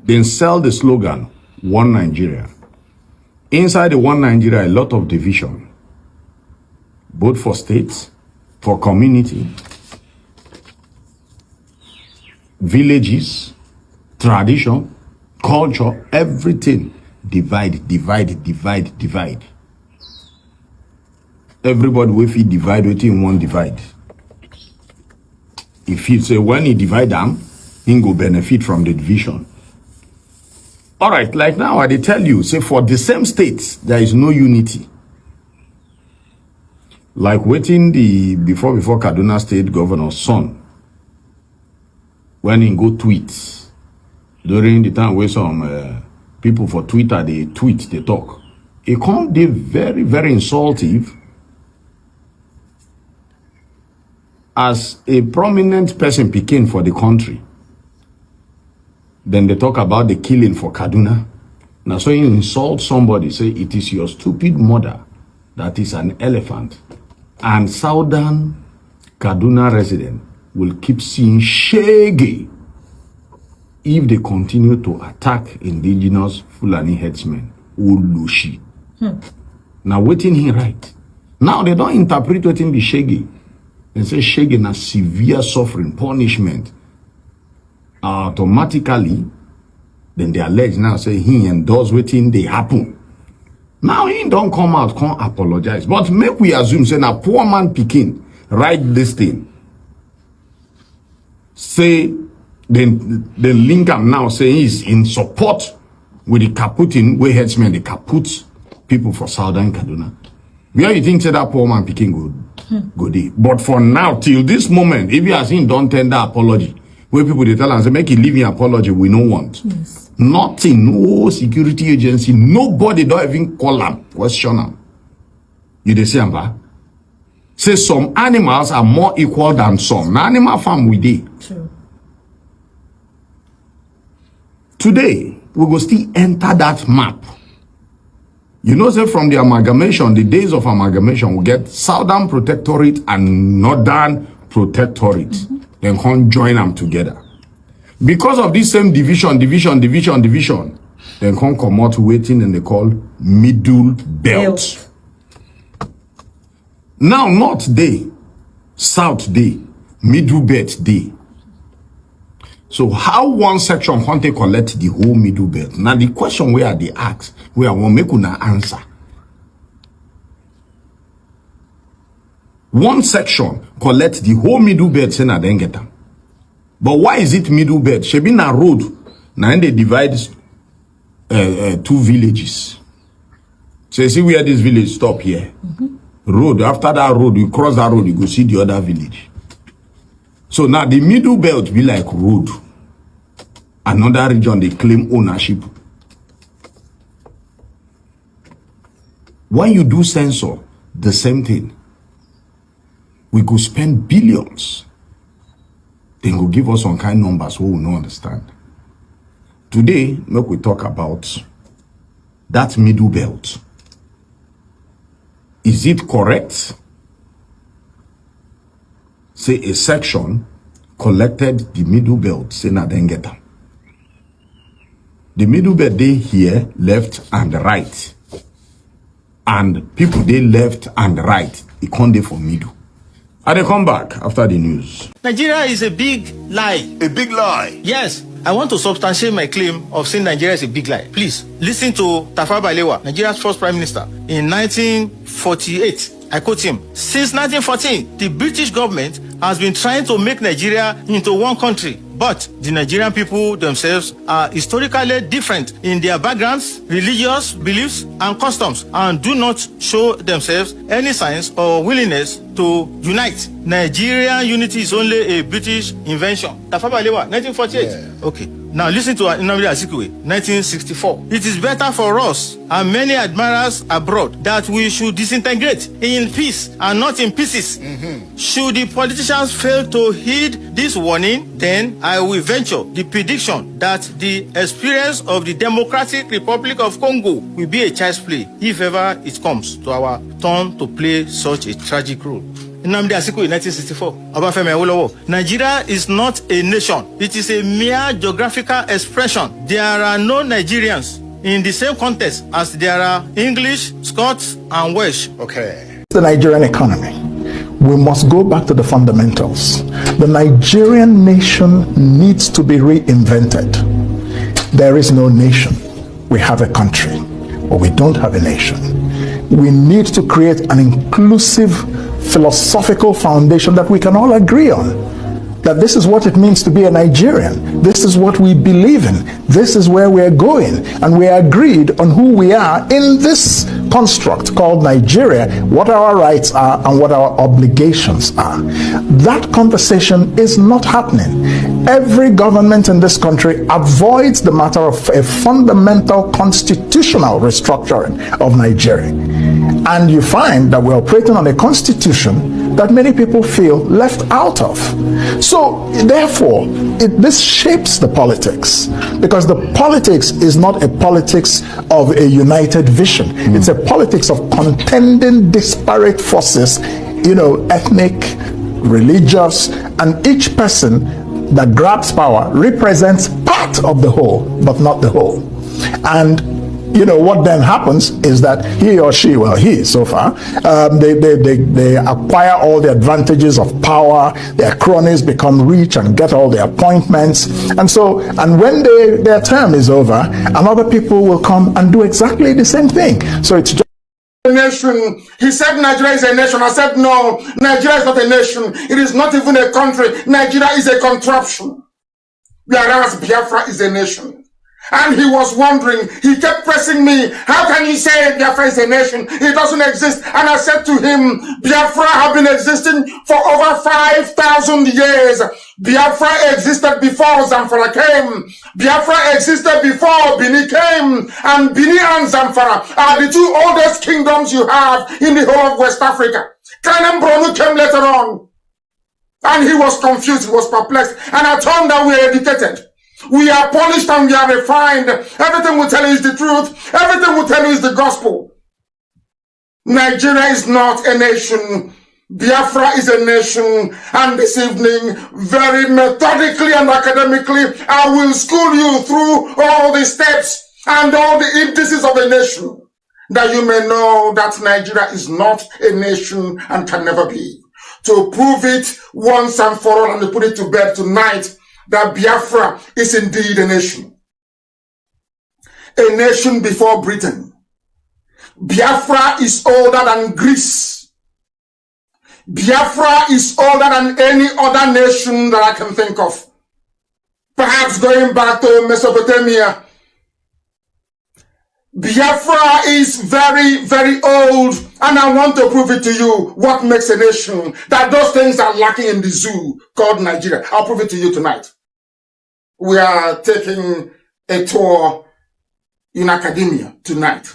then sell the slogan, One Nigeria. Inside the One Nigeria, a lot of division, both for states, for community, villages, tradition, culture, everything. Divide. Everybody will feel divide within one divide. If he say when he divide them, he go benefit from the division. All right, like now I dey tell you, say for the same states, there is no unity. Like waiting the before Kaduna State Governor's son, when he go tweet, during the time where some people for Twitter, they tweet, they talk. It can't be very, very insultive as a prominent person picking for the country. Then they talk about the killing for Kaduna. Now, so you insult somebody, say it is your stupid mother that is an elephant. And southern Kaduna resident will keep seeing shaggy if they continue to attack indigenous Fulani headsmen. Ulushi. Now, waiting here right. Now, they don't interpret what him be shaggy. They say shaggy na severe suffering, punishment. Automatically, then they allege now say he endorsed waiting they happen. Now he don't come out, can't apologize. But make we assume say na poor man picking write this thing. Say then link him now say he's in support with the Kaputin, where headsmen the Kaput people for Southern Kaduna. Where you think say that poor man picking good day. But for now, till this moment, if you are saying don't tender apology, where people they tell and say make you leave your apology, we don't want. Yes. Nothing, no security agency, nobody don't even call them, question them. You they say, say some animals are more equal than some. Now animal farm we did. True. Today, we go still enter that map. You know, say from the amalgamation, the days of amalgamation, we get Southern Protectorate and Northern Protectorate. Then can't join them together. Because of this same division, then can't come out waiting and they call Middle Belt. Now, North Day, South Day, Middle Belt Day. So how one section can't they collect the whole Middle Belt? Now the question where they ask, where I want make una answer. One section collect the whole Middle Belt, say na then get them. But why is it Middle Belt? She be na road. Now they divide two villages. So you see where this village stop here. Road. After that road, you cross that road, you go see the other village. So now the Middle Belt be like road. Another region they claim ownership. When you do censor, the same thing. We could spend billions. Then go give us some kind of numbers we will not understand. Today, make we talk about that Middle Belt. Is it correct? Say a section collected the Middle Belt, say na then get them. The Middle Belt they here, left and right. And people they left and right. It can't dey for middle. And they come back after the news. Nigeria is a big lie. A big lie? Yes. I want to substantiate my claim of saying Nigeria is a big lie. Please, listen to Tafawa Balewa, Nigeria's first prime minister. In 1948, I quote him, "Since 1914, the British government has been trying to make Nigeria into one country. But the Nigerian people themselves are historically different in their backgrounds, religious beliefs, and customs, and do not show themselves any signs or willingness to unite. Nigerian unity is only a British invention." Tafawa Balewa, 1948. Yeah. Okay. Now listen to Nnamdi Azikiwe, 1964. "It is better for us and many admirers abroad that we should disintegrate in peace and not in pieces. Should the politicians fail to heed this warning, then I will venture the prediction that the experience of the Democratic Republic of Congo will be a child's play if ever it comes to our turn to play such a tragic role." Nnamdi Azikiwe in 1964, Obafemi Awolowo. Nigeria is not a nation. It is a mere geographical expression. There are no Nigerians in the same context as there are English, Scots, and Welsh. Okay. The Nigerian economy. We must go back to the fundamentals. The Nigerian nation needs to be reinvented. There is no nation. We have a country, but we don't have a nation. We need to create an inclusive philosophical foundation that we can all agree on. That this is what it means to be a Nigerian. This is what we believe in. This is where we're going. And we agreed on who we are in this construct called Nigeria, what our rights are and what our obligations are. That conversation is not happening. Every government in this country avoids the matter of a fundamental constitutional restructuring of Nigeria. And you find that we're operating on a constitution that many people feel left out of. So therefore, this shapes the politics, because the politics is not a politics of a united vision. It's a politics of contending disparate forces, ethnic, religious, and each person that grabs power represents part of the whole, but not the whole. And what then happens is that he or she, he so far, they acquire all the advantages of power, their cronies become rich and get all the appointments. And when their term is over, another people will come and do exactly the same thing. So it's just a nation. He said Nigeria is a nation. I said no, Nigeria is not a nation. It is not even a country. Nigeria is a contraption, whereas Biafra is a nation. And he was wondering, he kept pressing me, how can you say Biafra is a nation? It doesn't exist. And I said to him, Biafra have been existing for over 5,000 years. Biafra existed before Zamfara came. Biafra existed before Bini came. And Bini and Zamfara are the two oldest kingdoms you have in the whole of West Africa. Kanem Bronu came later on. And he was confused, he was perplexed. And I told him that we are educated. We are polished and we are refined. Everything we tell you is the truth. Everything we tell you is the gospel. Nigeria is not a nation. Biafra is a nation. And this evening, very methodically and academically, I will school you through all the steps and all the indices of a nation, that you may know that Nigeria is not a nation and can never be. To prove it once and for all, and to put it to bed tonight, that Biafra is indeed a nation. A nation before Britain. Biafra is older than Greece. Biafra is older than any other nation that I can think of. Perhaps going back to Mesopotamia. Biafra is very, very old, and I want to prove it to you what makes a nation, that those things are lacking in the zoo called Nigeria. I'll prove it to you tonight. We are taking a tour in academia tonight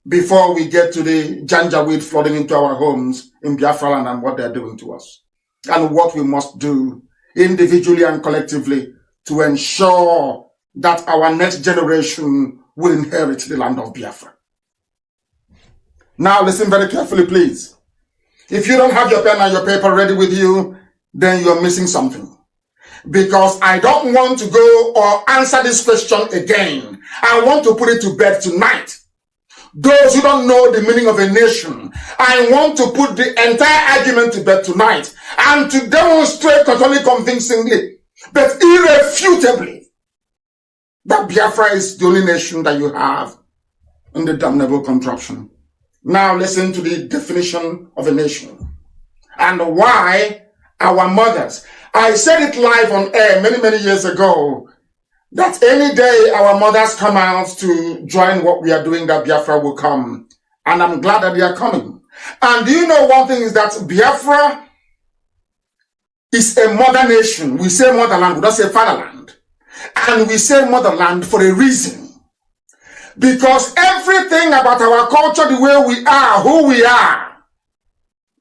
before we get to the janjaweed flooding into our homes in Biafra land and what they're doing to us, and what we must do individually and collectively to ensure that our next generation will inherit the land of Biafra. Now listen very carefully, please. If you don't have your pen and your paper ready with you, then you're missing something. Because I don't want to go or answer this question again. I want to put it to bed tonight. Those who don't know the meaning of a nation, I want to put the entire argument to bed tonight and to demonstrate not only convincingly, but irrefutably, that Biafra is the only nation that you have in the damnable contraption. Now listen to the definition of a nation and why our mothers. I said it live on air many, many years ago, that any day our mothers come out to join what we are doing, that Biafra will come. And I'm glad that they are coming. And do you know one thing is that Biafra is a mother nation. We say motherland, we don't say fatherland. And we say motherland for a reason. Because everything about our culture, the way we are, who we are,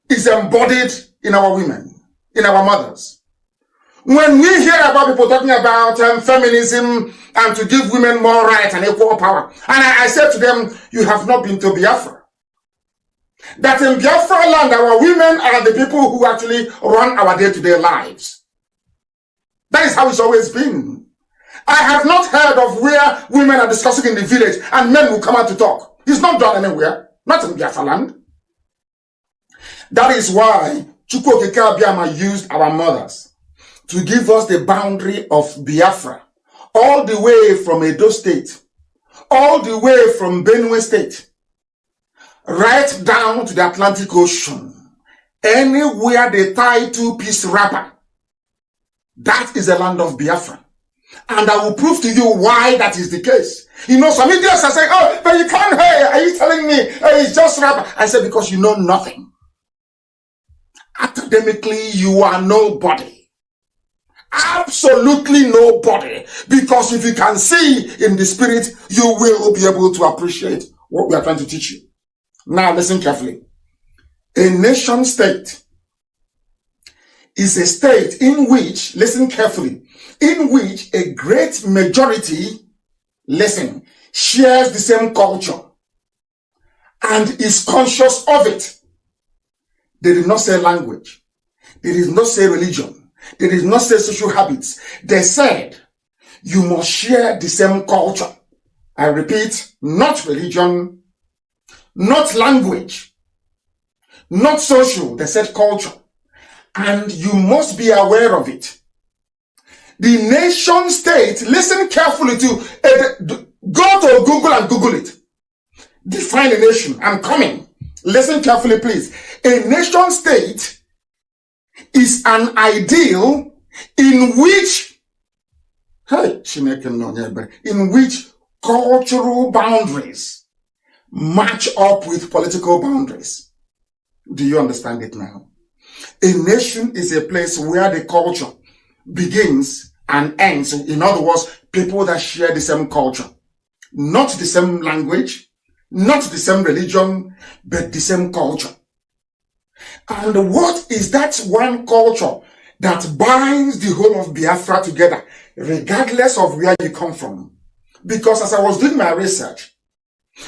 is embodied in our women, in our mothers. When we hear about people talking about feminism and to give women more rights and equal power, and I said to them, you have not been to Biafra. That in Biafra land, our women are the people who actually run our day-to-day lives. That is how it's always been. I have not heard of where women are discussing in the village and men will come out to talk. It's not done anywhere, not in Biafra land. That is why Chukwu Okike Abiama used our mothers to give us the boundary of Biafra, all the way from Edo State, all the way from Benue State, right down to the Atlantic Ocean. Anywhere they tie two-piece wrapper, that is the land of Biafra. And I will prove to you why that is the case. You know, some idiots are saying, oh, but you can't hear. Are you telling me it's just wrapper? I said, because you know nothing. Academically, you are nobody. Absolutely nobody. Because if you can see in the spirit, you will be able to appreciate what we are trying to teach you. Now, listen carefully. A nation state is a state in which, listen carefully, in which a great majority, listen, shares the same culture and is conscious of it. They did not say language. They did not say religion. They did not say social habits. They said, you must share the same culture. I repeat, not religion, not language, not social. They said culture. And you must be aware of it. The nation state, listen carefully to, go to Google and Google it. Define a nation. I'm coming. Listen carefully, please. A nation state is an ideal in which cultural boundaries match up with political boundaries. Do you understand it now? A nation is a place where the culture begins and ends. In other words, people that share the same culture, not the same language, not the same religion, but the same culture. And what is that one culture that binds the whole of Biafra together, regardless of where you come from? Because as I was doing my research,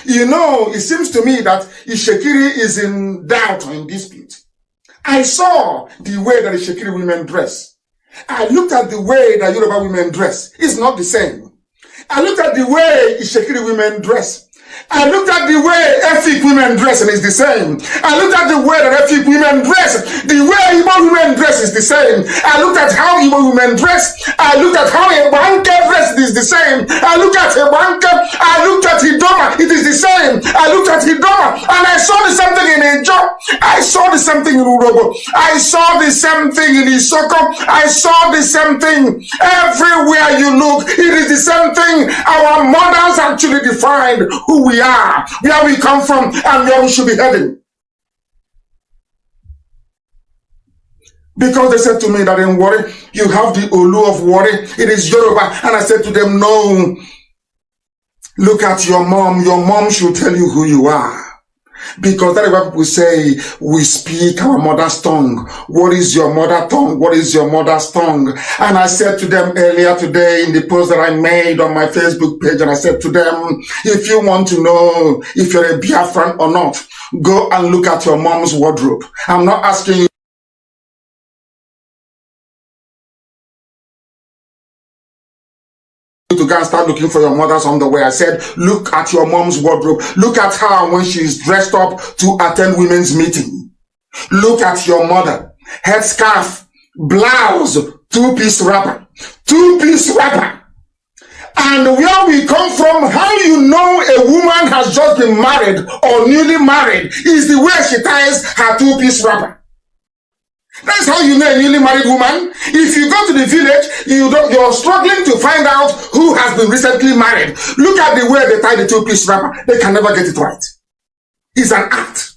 you know, it seems to me that Ishekiri is in doubt or in dispute. I saw the way that Ishekiri women dress. I looked at the way that Yoruba women dress. It's not the same. I looked at the way Ishekiri women dress. I looked at the way Efik women dress and it's the same. I looked at the way that Efik women dress. The way Igbo women dress is the same. I looked at how Igbo women dress. I looked at how Ebanke dress is the same. I looked at Ebanke. I looked at Hidoma. It is the same. I looked at Hidoma and I saw the same thing in Ejo. I saw the same thing in Urobo. I saw the same thing in Isoko. I saw the same thing. Everywhere you look, it is the same thing. Our mothers actually defined who we are, where we come from, and where we should be heading. Because they said to me that in Warri, you have the Olu of Warri, it is Yoruba. And I said to them, no, look at your mom. Your mom should tell you who you are. Because that is what people say, we speak our mother's tongue. What is your mother tongue? What is your mother's tongue? And I said to them earlier today in the post that I made on my Facebook page, and I said to them, if you want to know if you're a Biafran or not, go and look at your mom's wardrobe. I'm not asking you to go and start looking for your mother's underwear. I said, look at your mom's wardrobe. Look at her when she's dressed up to attend women's meeting. Look at your mother. Headscarf, blouse, two-piece wrapper. Two-piece wrapper. And where we come from, how you know a woman has just been married or newly married is the way she ties her two-piece wrapper. That's how you know a newly married woman. If you go to the village, you're struggling to find out who has been recently married. Look at the way they tie the two-piece wrapper. They can never get it right. It's an art.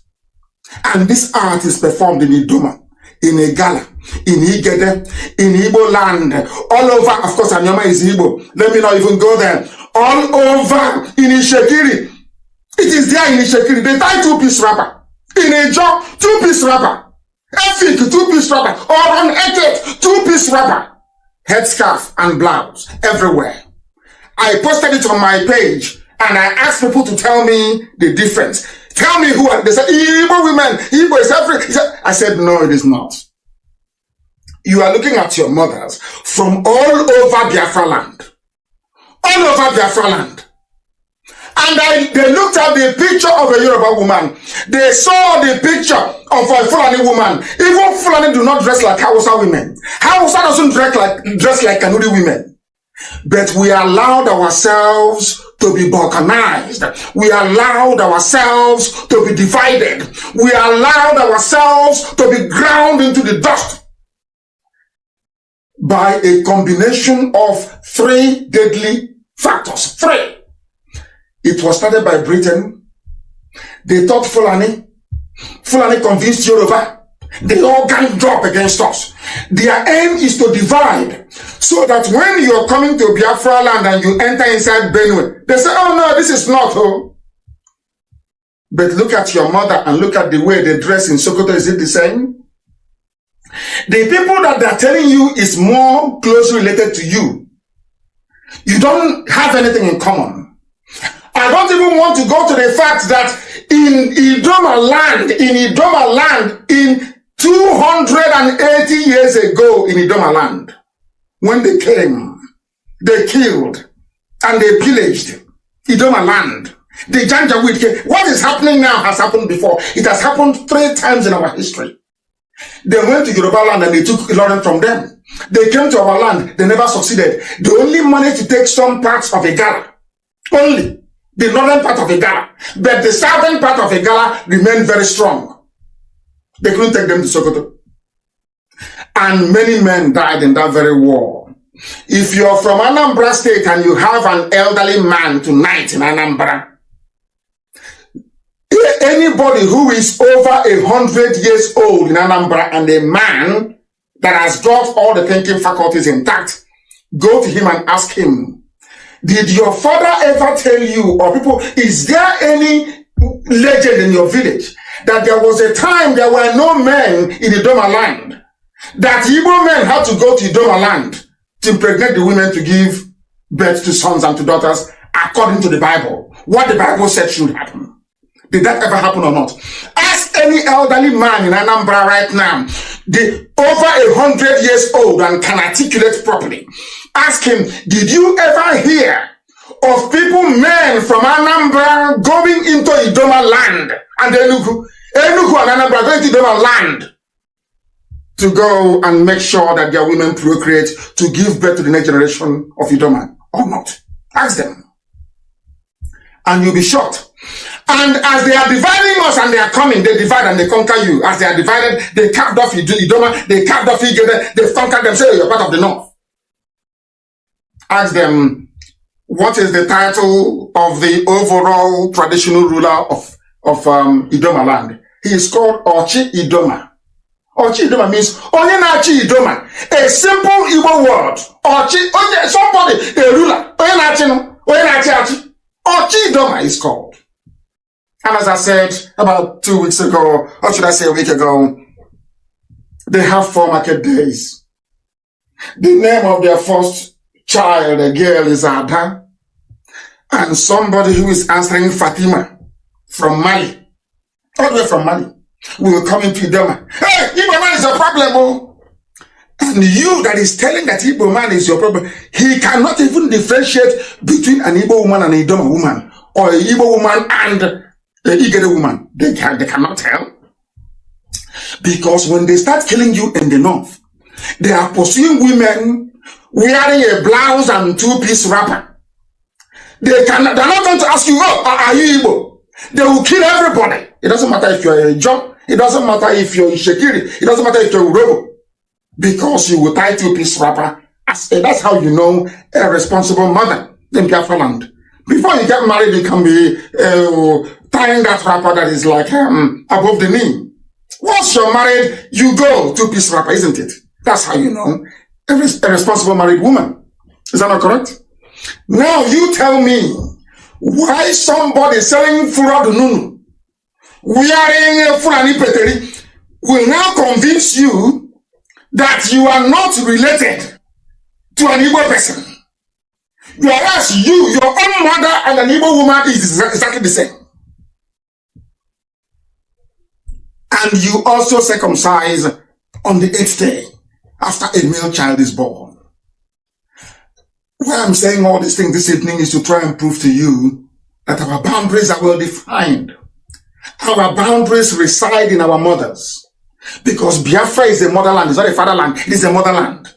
And this art is performed in Idoma, in Igala, in Igede, in Igbo land, all over. Of course, Anyama is Igbo. Let me not even go there. All over in Ishekiri. It is there in Ishekiri. They tie two-piece wrapper. In a job, two-piece wrapper. Efik, two-piece wrapper, or on etiquette, two-piece wrapper, headscarf and blouse everywhere. I posted it on my page and I asked people to tell me the difference. Tell me who are they? Said Igbo women. Igbo is every. I said no, it is not. You are looking at your mothers from all over Biafra land. All over Biafra land. And they looked at the picture of a Yoruba woman. They saw the picture of a Fulani woman. Even Fulani do not dress like Hausa women. Hausa doesn't dress like Kanuri women. But we allowed ourselves to be balkanized. We allowed ourselves to be divided. We allowed ourselves to be ground into the dust by a combination of three deadly factors. Three. It was started by Britain. They taught Fulani. Fulani convinced Yoruba. They all ganged up against us. Their aim is to divide, so that when you're coming to Biafra land and you enter inside Benue, they say, oh no, this is not home. But look at your mother and look at the way they dress in Sokoto. Is it the same? The people that they're telling you is more closely related to you. You don't have anything in common. I don't even want to go to the fact that in Idoma land, in 280 years ago in Idoma land, when they came, they killed and they pillaged Idoma land. The Janjaweed came. What is happening now has happened before. It has happened 3 times in our history. They went to Yoruba land and they took Ilorin from them. They came to our land. They never succeeded. They only managed to take some parts of Igala. Only. The northern part of Igala. But the southern part of Igala remained very strong. They couldn't take them to Sokoto. And many men died in that very war. If you're from Anambra State and you have an elderly man tonight in Anambra, anybody who is over 100 years old in Anambra and a man that has got all the thinking faculties intact, go to him and ask him, did your father ever tell you, or people, is there any legend in your village that there was a time there were no men in Idoma land, that Igbo men had to go to Idoma land to impregnate the women to give birth to sons and to daughters according to the Bible? What the Bible said should happen. Did that ever happen or not? Ask any elderly man in Anambra right now, over 100 years old and can articulate properly. Ask him, did you ever hear of people, men from Anambra going into Idoma land and Enugu and Anambra going to Idoma land to go and make sure that their women procreate to give birth to the next generation of Idoma or not? Ask them. And you'll be shocked. And as they are dividing us and they are coming, they divide and they conquer you. As they are divided, they carved off Idoma, they carved off Igede, they conquered them, say, you're part of the North. Ask them, what is the title of the overall traditional ruler of Idoma land? He is called Ochi Idoma. Ochi Idoma means Onyenachi Idoma. A simple Igbo word. Ochi, somebody, a ruler. Onyenachi. Ochi Idoma is called. And as I said about 2 weeks ago, or should I say a week ago, they have 4 market days. The name of their first child, a girl, is Ada. And somebody who is answering Fatima from Mali, all the way from Mali, will come into Idoma. Hey, Igbo man is a problem, oh. And you that is telling that Igbo man is your problem, he cannot even differentiate between an Igbo woman and an Idoma woman, or an Igbo woman and the Igede woman. They cannot tell. Because when they start killing you in the north, they are pursuing women wearing a blouse and 2-piece wrapper. They're not going to ask you, oh, are you Igbo? They will kill everybody. It doesn't matter if you're a John. It doesn't matter if you're Ishekiri. It doesn't matter if you're Urobo. Because you will tie 2-piece wrapper. That's how you know a responsible mother in Biafra land. Before you get married, you can be tying that wrapper that is like above the knee. Once you're married, you go 2-piece wrapper, isn't it? That's how you know a responsible married woman. Is that not correct? Now you tell me why somebody selling Fura Dununu, wearing a Fulani Peteri, will now convince you that you are not related to an Igbo person. Whereas your own mother and an Igbo woman is exactly the same. And you also circumcise on the 8th day after a male child is born. Why I'm saying all these things this evening is to try and prove to you that our boundaries are well defined. Our boundaries reside in our mothers. Because Biafra is a motherland, it's not a fatherland, it is a motherland.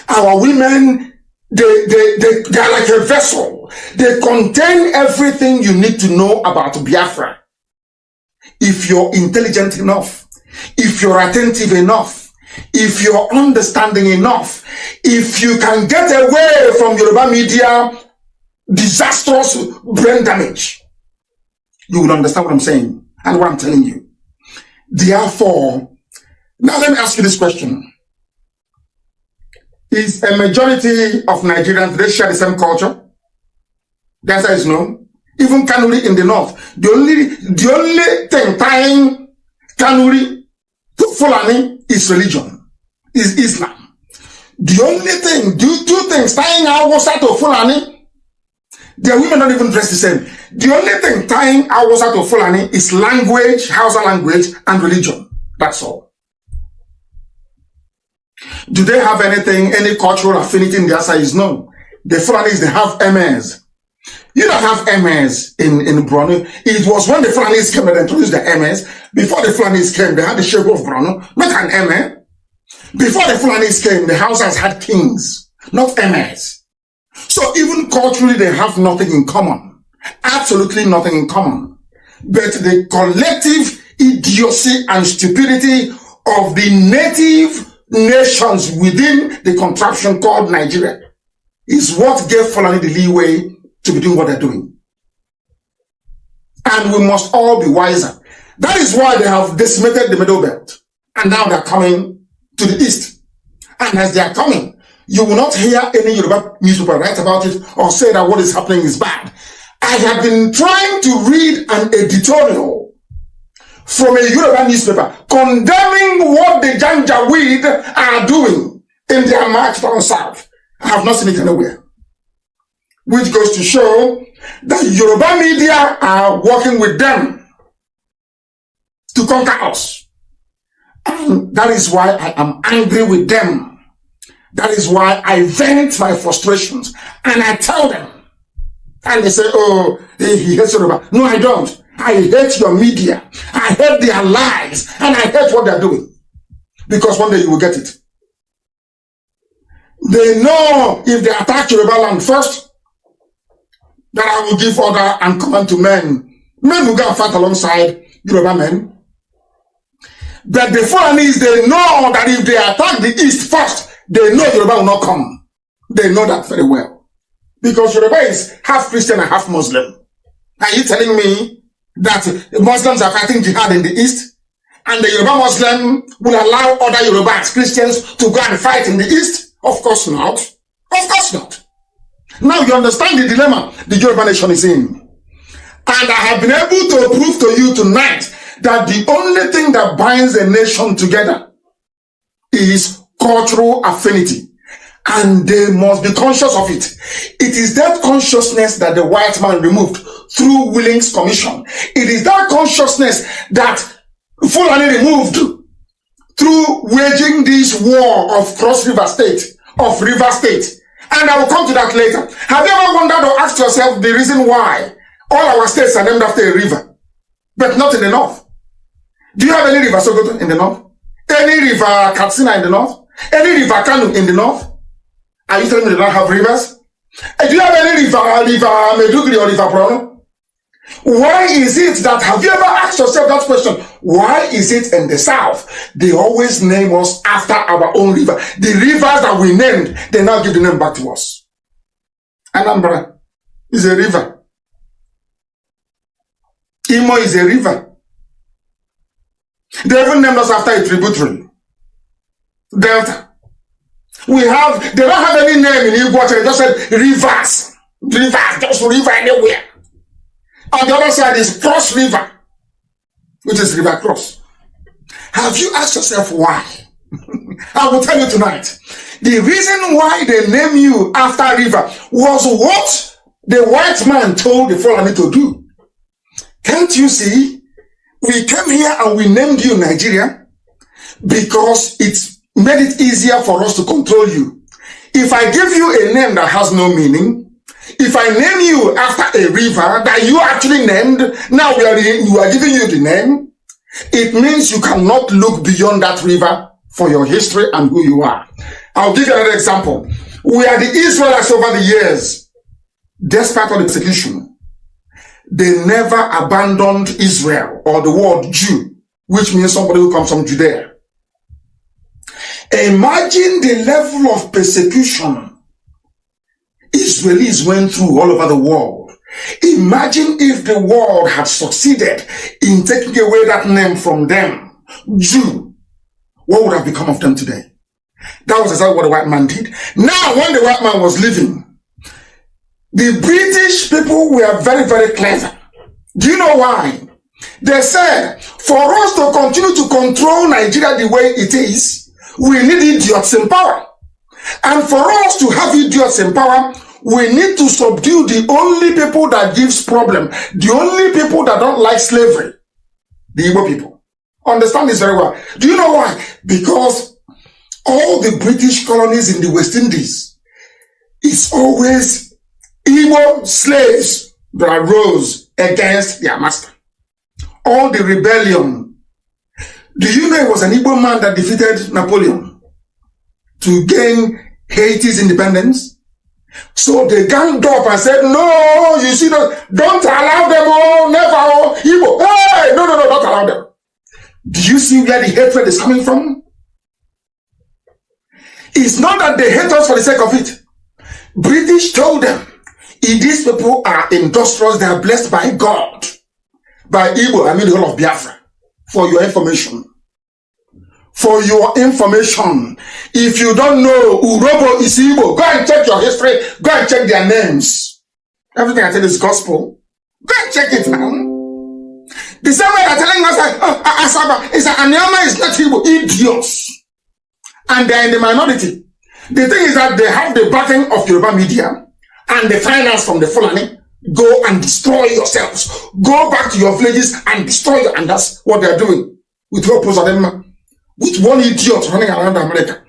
Our women, they are like a vessel. They contain everything you need to know about Biafra. If you're intelligent enough, if you're attentive enough, if you're understanding enough, if you can get away from Yoruba media disastrous brain damage, you will understand what I'm saying and what I'm telling you. Therefore, now let me ask you this question. Is a majority of Nigerians, do they share the same culture? The answer is no. Even Kanuri in the north, the only thing tying Kanuri to Fulani is religion, is Islam. The only thing, two things tying Hausa to Fulani, their women don't even dress the same. The only thing tying Hausa to Fulani is language, Hausa language, and religion. That's all. Do they have anything, any cultural affinity in their side? Is no. The Fulanis, they have MS. You don't have MS in Borno. It was when the Fulanis came that introduced the MS. Before the Fulanis came, they had the shape of Borno, not an MS. Before the Fulanis came, the Hausas had kings, not MS. So even culturally, they have nothing in common. Absolutely nothing in common. But the collective idiocy and stupidity of the native nations within the contraption called Nigeria is what gave Fulani the leeway to be doing what they're doing. And we must all be wiser. That is why they have decimated the Middle Belt. And now they're coming to the east. And as they are coming, you will not hear any Yoruba newspaper write about it or say that what is happening is bad. I have been trying to read an editorial from a Yoruba newspaper condemning what the Janjaweed are doing in their march down south. I have not seen it anywhere. Which goes to show that Yoruba media are working with them to conquer us. And that is why I am angry with them. That is why I vent my frustrations and I tell them. And they say, oh, he hates Yoruba. No, I don't. I hate your media. I hate their lies. And I hate what they're doing. Because one day you will get it. They know if they attack Yoruba land first, that I will give order and command to men. Men will go and fight alongside Yoruba men. But the Fulanis, they know that if they attack the east first, they know Yoruba will not come. They know that very well. Because Yoruba is half Christian and half Muslim. Are you telling me that Muslims are fighting jihad in the east? And the Yoruba Muslim will allow other Yoruba Christians to go and fight in the east? Of course not. Of course not. Now you understand the dilemma the Yoruba nation is in. And I have been able to prove to you tonight that the only thing that binds a nation together is cultural affinity. And they must be conscious of it. It is that consciousness that the white man removed through Willings Commission. It is that consciousness that Fulani removed through waging this war of Cross River State, of River State. And I will come to that later. Have you ever wondered or asked yourself the reason why all our states are named after a river, but not in the north? Do you have any river Sokoto in the north? Any river Katsina in the north? Any river Kanu in the north? Are you telling me they don't have rivers? Do you have any river Medugri or river Prono? Why is it that, have you ever asked yourself that question? Why is it in the south, they always name us after our own river? The rivers that we named, they now give the name back to us. Anambra is a river. Imo is a river. They even named us after a tributary. Delta. They don't have any name in Igbo, they just said rivers. Rivers, just river anywhere. On the other side is Cross River, which is River Cross. Have you asked yourself why? I will tell you tonight. The reason why they name you after river was what the white man told the Fulani to do. Can't you see We came here and we named you Nigeria because it made it easier for us to control you. If I give you a name that has no meaning, if I name you after a river that you actually named, now we are giving you the name, it means you cannot look beyond that river for your history and who you are. I'll give you another example. We are the Israelites over the years. Despite all the persecution, they never abandoned Israel or the word Jew, which means somebody who comes from Judea. Imagine the level of persecution Israelis went through all over the world. Imagine if the world had succeeded in taking away that name from them, Jew. What would have become of them today? That was exactly what the white man did. Now, when the white man was leaving, the British people were very, very clever. Do you know why? They said, for us to continue to control Nigeria the way it is, we need idiots in power. And for us to have idiots in power, we need to subdue the only people that gives problem, the only people that don't like slavery, the Igbo people. Understand this very well. Do you know why? Because all the British colonies in the West Indies, it's always Igbo slaves that rose against their master. All the rebellion. Do you know it was an Igbo man that defeated Napoleon to gain Haiti's independence? So they ganged up and said, no, you see, don't allow them, oh, never, oh, Igbo. Hey, no, don't allow them. Do you see where the hatred is coming from? It's not that they hate us for the sake of it. British told them, if these people are industrious, they are blessed by God. By Igbo, I mean the whole of Biafra. For your information. For your information. If you don't know Urobo is Igbo, go and check your history. Go and check their names. Everything I tell is gospel. Go and check it now. The same way they're telling us that Asaba is that Anyama is not Igbo. Idiots. And they're in the minority. The thing is that they have the backing of Yoruba media and the finance from the Fulani. Go and destroy yourselves. Go back to your villages and destroy you. And that's what they're doing. With with one idiot running around America,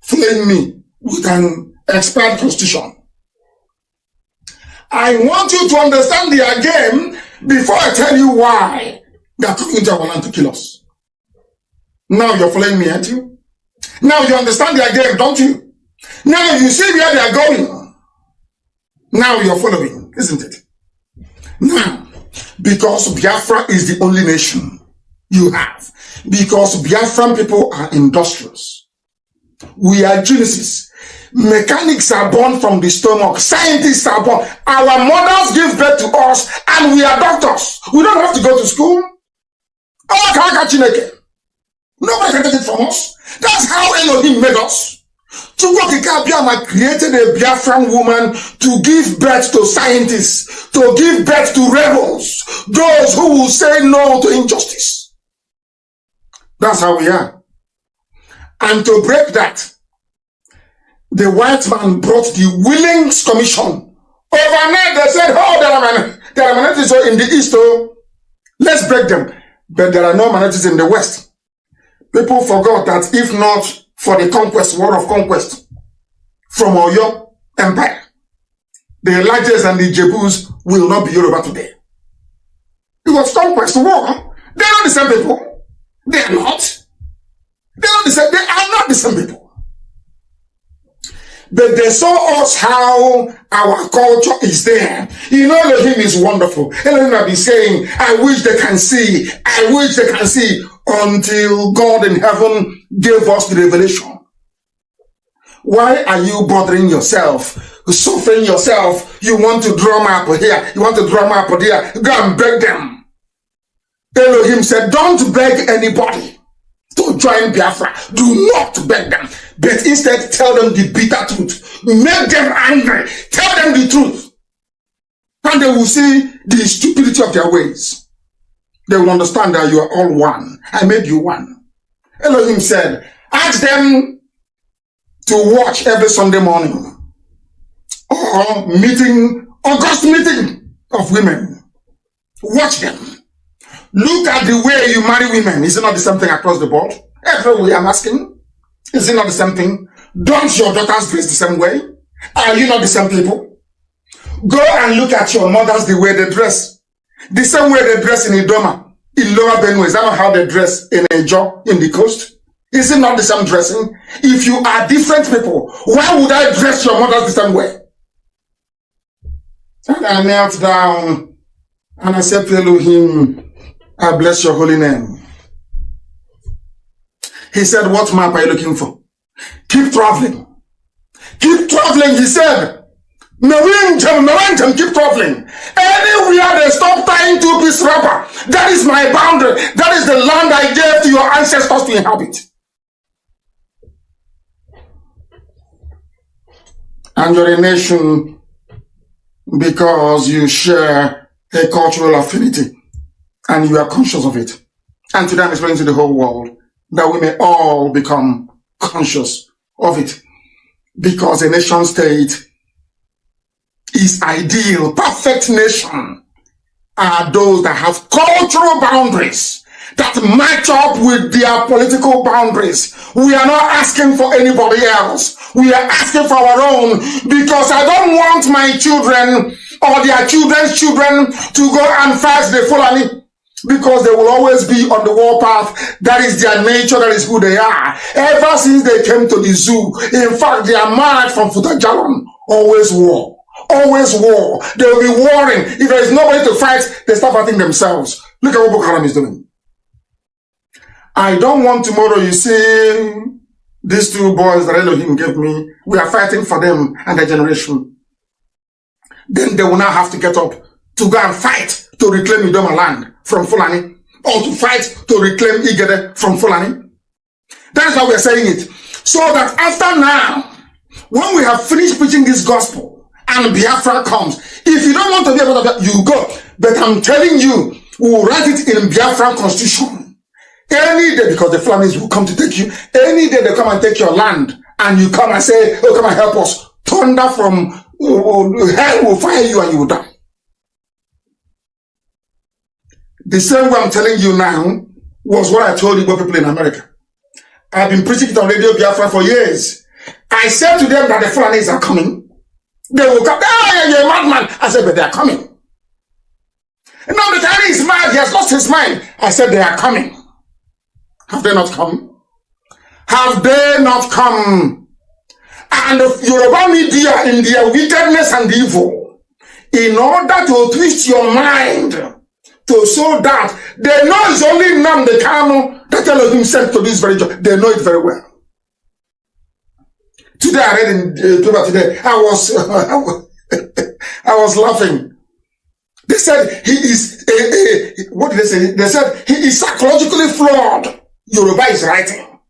flaying me with an expired constitution. I want you to understand their game before I tell you why they're coming into our land to kill us. Now you're following me, aren't you? Now you understand their game, don't you? Now you see where they're going. Now you're following, isn't it? Now, because Biafra is the only nation you have, because Biafran people are industrious, we are geniuses. Mechanics are born from the stomach. Scientists are born. Our mothers give birth to us, and we are doctors. We don't have to go to school. Nobody can take it from us. That's how Elohim made us. Chukwokika created a Biafran woman to give birth to scientists, to give birth to rebels, those who will say no to injustice. That's how we are. And to break that, the white man brought the Willings Commission. Overnight they said, oh, there are minorities in the East, oh, let's break them. But there are no minorities in the West. People forgot that if not for the conquest, war of conquest, from Oyo Empire, the Elijahs and the Jebus will not be Yoruba today. It was conquest, war. They're not the same people. They are not. They are not the same people. But they saw us how our culture is there. You know, Elohim is wonderful. Elohim have been saying, I wish they can see. I wish they can see. Until God in heaven gave us the revelation. Why are you bothering yourself? Suffering yourself? You want to drum up here. You want to drum up here. Go and beg them. Elohim said, don't beg anybody to join Biafra. Do not beg them. But instead tell them the bitter truth. Make them angry. Tell them the truth. And they will see the stupidity of their ways. They will understand that you are all one. I made you one. Elohim said, ask them to watch every Sunday morning. Or meeting, August meeting of women. Watch them. Look at the way you marry women. Is it not the same thing across the board? Everywhere I'm asking. Is it not the same thing? Don't your daughters dress the same way? Are you not the same people? Go and look at your mothers, the way they dress. The same way they dress in Idoma, in Lower Benue. Is that not how they dress in Ejo, in the coast? Is it not the same dressing? If you are different people, why would I dress your mothers the same way? And I knelt down and I said to Elohim, I bless your holy name. He said, what map are you looking for? Keep traveling. Keep traveling, he said. Momentum, keep traveling. Anywhere they stop tying two-piece wrapper, that is my boundary. That is the land I gave to your ancestors to inhabit. And you're a nation because you share a cultural affinity and you are conscious of it. And today I'm explaining to the whole world that we may all become conscious of it, because a nation state is ideal. Perfect nation are those that have cultural boundaries that match up with their political boundaries. We are not asking for anybody else. We are asking for our own, because I don't want my children or their children's children to go and fight the Fulani, because they will always be on the warpath. That is their nature. That is who they are. Ever since they came to the zoo, in fact, they are married from Futajalon. Always war. Always war. They will be warring. If there is nobody to fight, they start fighting themselves. Look at what Boko Haram is doing. I don't want tomorrow, you see, these two boys that Elohim gave me, we are fighting for them and their generation. Then they will now have to get up to go and fight to reclaim Idoma land from Fulani, or to fight to reclaim Igede from Fulani. That is why we are saying it. So that after now, when we have finished preaching this gospel and Biafra comes, if you don't want to be a part of that, you go. But I'm telling you, we will write it in Biafran constitution. Any day, because the Fulanis will come to take you. Any day they come and take your land, and you come and say, oh, come and help us. Thunder from hell will fire you and you will die. The same way I'm telling you now was what I told Igbo people in America. I've been preaching it on Radio Biafra for years. I said to them that the Fulanis are coming. They will come. Ah, you're a madman. I said, but they are coming. Now the guy is mad. He has lost his mind. I said, they are coming. Have they not come? Have they not come? And the Yoruba media, in their wickedness and evil, in order to twist your mind, to show that they know it's only Nnamdi Kanu that Elohim sent to this very job. They know it very well. Today I read in paper today, I was laughing. They said he is what did they say? They said he is psychologically flawed. Yoruba is writing.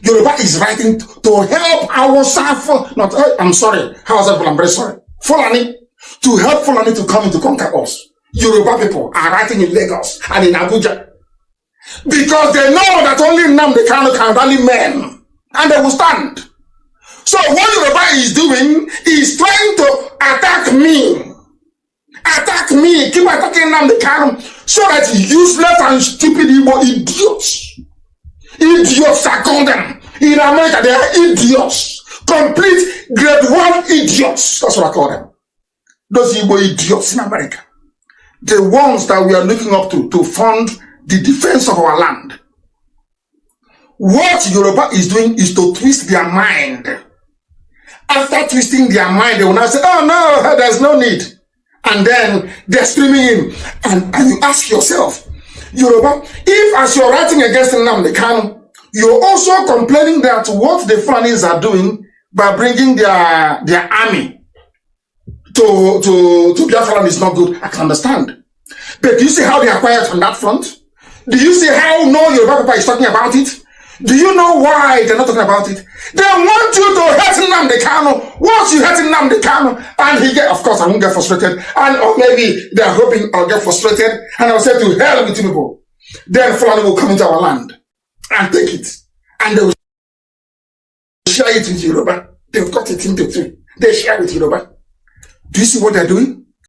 Yoruba is writing to help our South. Not, I'm sorry. How is that? I'm very sorry. Fulani, to help Fulani to come in to conquer us. Yoruba people are writing in Lagos and in Abuja, because they know that only Nnamdi Kanu can rally men, and they will stand. So what Yoruba is doing is trying to attack me. Attack me. Keep attacking Nnamdi Kanu, so that useless and stupid Igbo idiots. Idiots are called them. In America, they are idiots. Complete grade 1 idiots. That's what I call them. Those Igbo idiots in America. The ones that we are looking up to fund the defense of our land. What Yoruba is doing is to twist their mind. After twisting their mind, they will now say, oh no, there's no need. And then they're screaming in. And you ask yourself, Yoruba, if as you're writing against Nnamdi Kanu, you're also complaining that what the Fulanis are doing by bringing their army to Biafra is not good, I can understand. But do you see how they are quiet on that front? Do you see how no Yoruba people is talking about it? Do you know why they're not talking about it? They want you to hate Nnamdi Kanu. Once you hate Nnamdi Kanu, and he get, of course, I won't get frustrated, and or maybe they're hoping I'll get frustrated, and I'll say to hell with you people. Then Fulani will come into our land and take it, and they will share it with Yoruba. They've got it into three. They share with Yoruba. Do you see what they're doing?